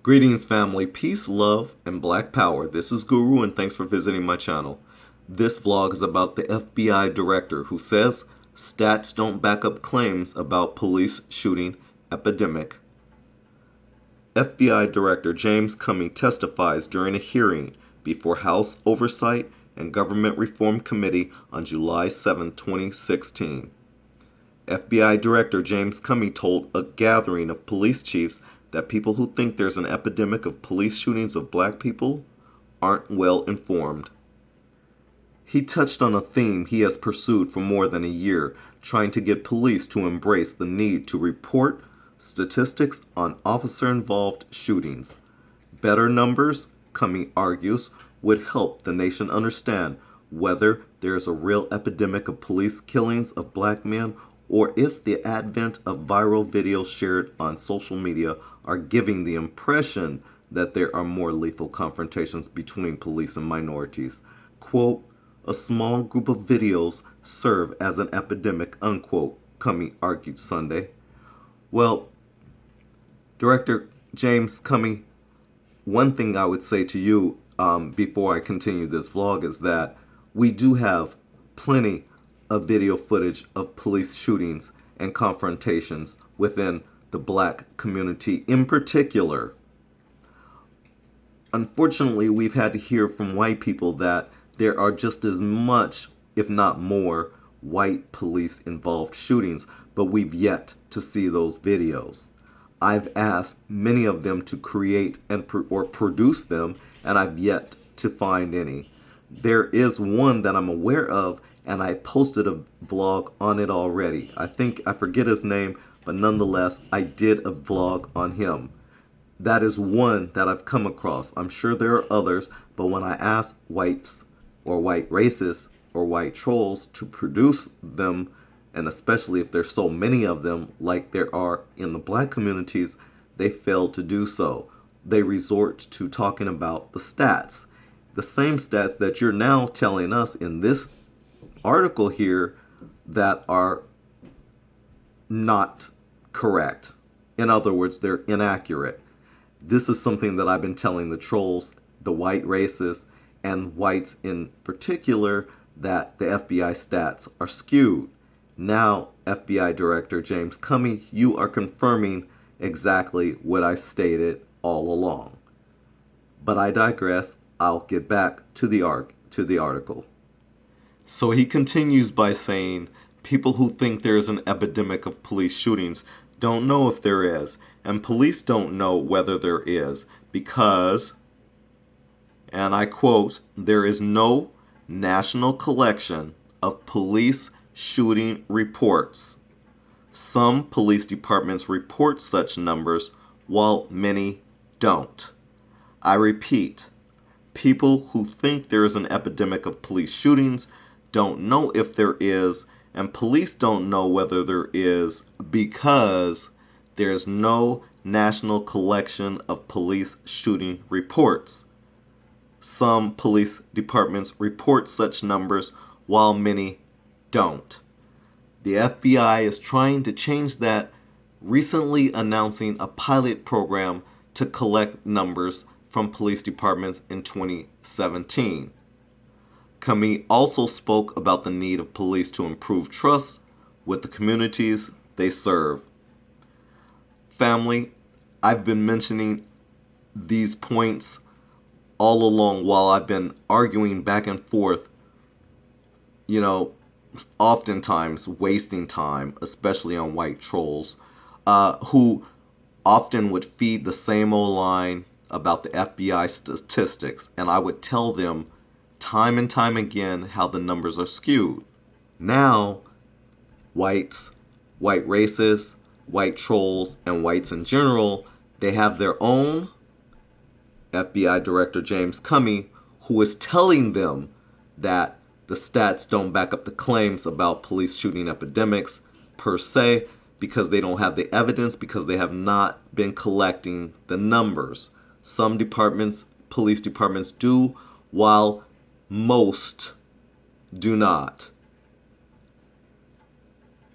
Greetings, family, peace, love, and black power. This is Guru, and thanks for visiting my channel. This vlog is about the FBI director who says stats don't back up claims about police shooting epidemic. FBI Director James Comey testifies during a hearing before House Oversight and Government Reform Committee on July 7, 2016. FBI Director James Comey told a gathering of police chiefs that people who think there's an epidemic of police shootings of black people aren't well informed. He touched on a theme he has pursued for more than a year, trying to get police to embrace the need to report statistics on officer-involved shootings. Better numbers, Comey argues, would help the nation understand whether there is a real epidemic of police killings of black men or if the advent of viral videos shared on social media are giving the impression that there are more lethal confrontations between police and minorities. Quote, a small group of videos serve as an epidemic, unquote, Comey argued Sunday. Well, Director James Comey, one thing I would say to you before I continue this vlog is that we do have plenty of video footage of police shootings and confrontations within the black community in particular. Unfortunately, we've had to hear from white people that there are just as much, if not more, white police involved shootings, but we've yet to see those videos. I've asked many of them to create and or produce them, and I've yet to find any. There is one that I'm aware of, and I posted a vlog on it already. I forget his name, but nonetheless, I did a vlog on him. That is one that I've come across. I'm sure there are others, but when I ask whites or white racists or white trolls to produce them, and especially if there's so many of them like there are in the black communities, they fail to do so. They resort to talking about the stats. The same stats that you're now telling us in this article here that are not correct. In other words, they're inaccurate. This is something that I've been telling the trolls, the white racists, and whites in particular, that the FBI stats are skewed. Now, FBI Director James Comey, you are confirming exactly what I stated all along. But I digress. I'll get back to the article. So he continues by saying, people who think there is an epidemic of police shootings don't know if there is, and police don't know whether there is, because, and I quote, there is no national collection of police shooting reports. Some police departments report such numbers, while many don't. I repeat, people who think there is an epidemic of police shootings don't know if there is, and police don't know whether there is because there's no national collection of police shooting reports. Some police departments report such numbers while many don't. The FBI is trying to change that, recently announcing a pilot program to collect numbers from police departments in 2017. Comey also spoke about the need of police to improve trust with the communities they serve. Family, I've been mentioning these points all along while I've been arguing back and forth, oftentimes wasting time, especially on white trolls, who often would feed the same old line about the FBI statistics, and I would tell them time and time again how the numbers are skewed. Now, whites, white racists, white trolls, and whites in general, they have their own FBI Director James Comey, who is telling them that the stats don't back up the claims about police shooting epidemics per se, because they don't have the evidence, because they have not been collecting the numbers. Some departments, police departments do, while most do not.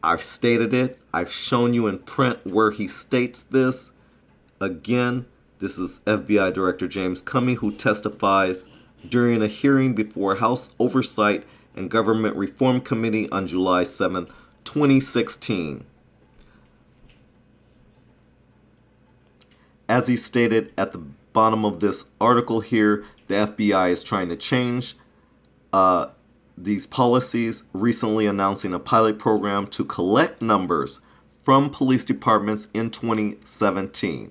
I've stated it. I've shown you in print where he states this. Again, This is FBI Director James Comey, who testifies during a hearing before House Oversight and Government Reform Committee on July 7, 2016. As he stated at the bottom of this article here, the FBI is trying to change these policies, recently announcing a pilot program to collect numbers from police departments in 2017.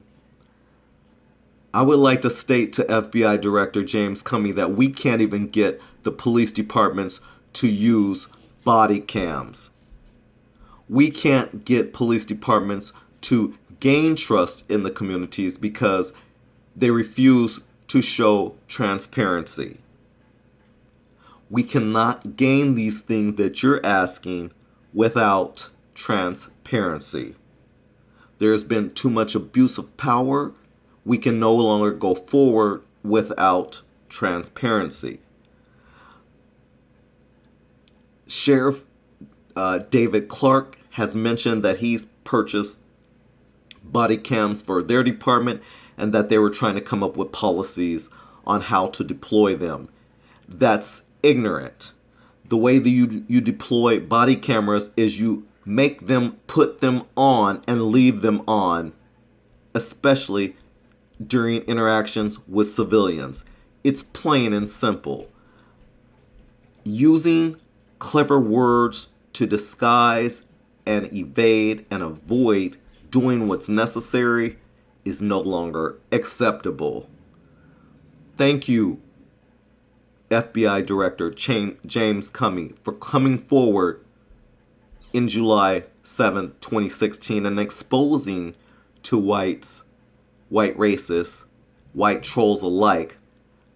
I would like to state to FBI Director James Comey that we can't even get the police departments to use body cams. We can't get police departments to gain trust in the communities because they refuse to show transparency. We cannot gain these things that you're asking without transparency. There's been too much abuse of power. We can no longer go forward without transparency. Sheriff David Clark has mentioned that he's purchased body cams for their department and that they were trying to come up with policies on how to deploy them. That's ignorant. The way that you deploy body cameras is you make them put them on and leave them on, especially during interactions with civilians. It's plain and simple. Using clever words to disguise and evade and avoid doing what's necessary is no longer acceptable. Thank you, FBI Director James Comey, for coming forward in July 7, 2016 and exposing to white racists, white trolls alike,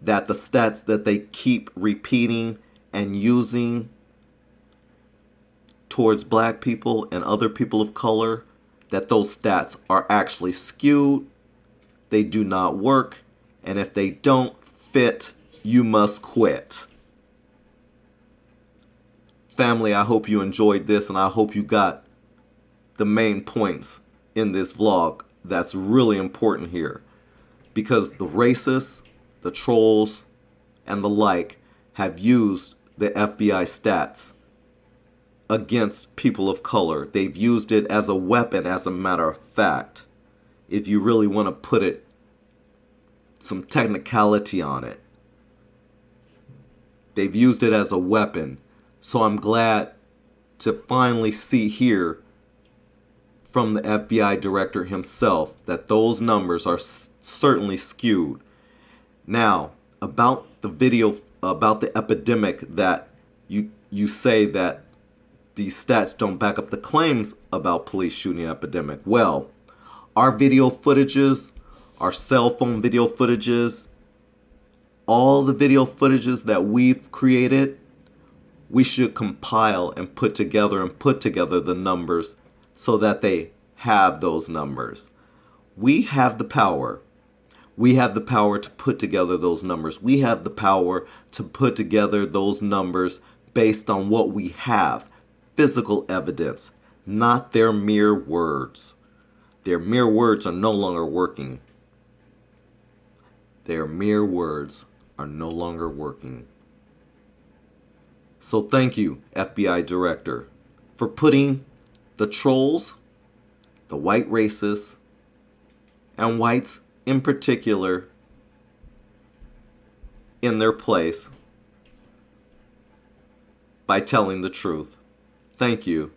that the stats that they keep repeating and using towards black people and other people of color, that those stats are actually skewed, they do not work, and if they don't fit, you must quit. Family, I hope you enjoyed this, and I hope you got the main points in this vlog that's really important here, because the racists, the trolls, and the like have used the FBI stats against people of color. They've used it as a weapon, as a matter of fact. If you really want to put it, some technicality on it. They've used it as a weapon. So I'm glad to finally see here from the FBI director himself that those numbers are certainly skewed. Now, about the video, about the epidemic that you say that these stats don't back up the claims about police shooting epidemic. Well, our video footages, our cell phone video footages, all the video footages that we've created, we should compile and put together the numbers so that they have those numbers. We have the power. We have the power to put together those numbers. We have the power to put together those numbers based on what we have. Physical evidence, not their mere words. Their mere words are no longer working. Their mere words are no longer working. So thank you, FBI Director, for putting the trolls, the white racists, and whites in particular in their place by telling the truth. Thank you.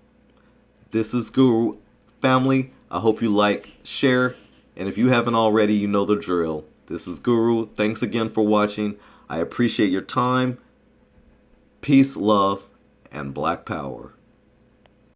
This is Guru. Family, I hope you like, share, and if you haven't already, you know the drill. This is Guru. Thanks again for watching. I appreciate your time. Peace, love, and Black Power.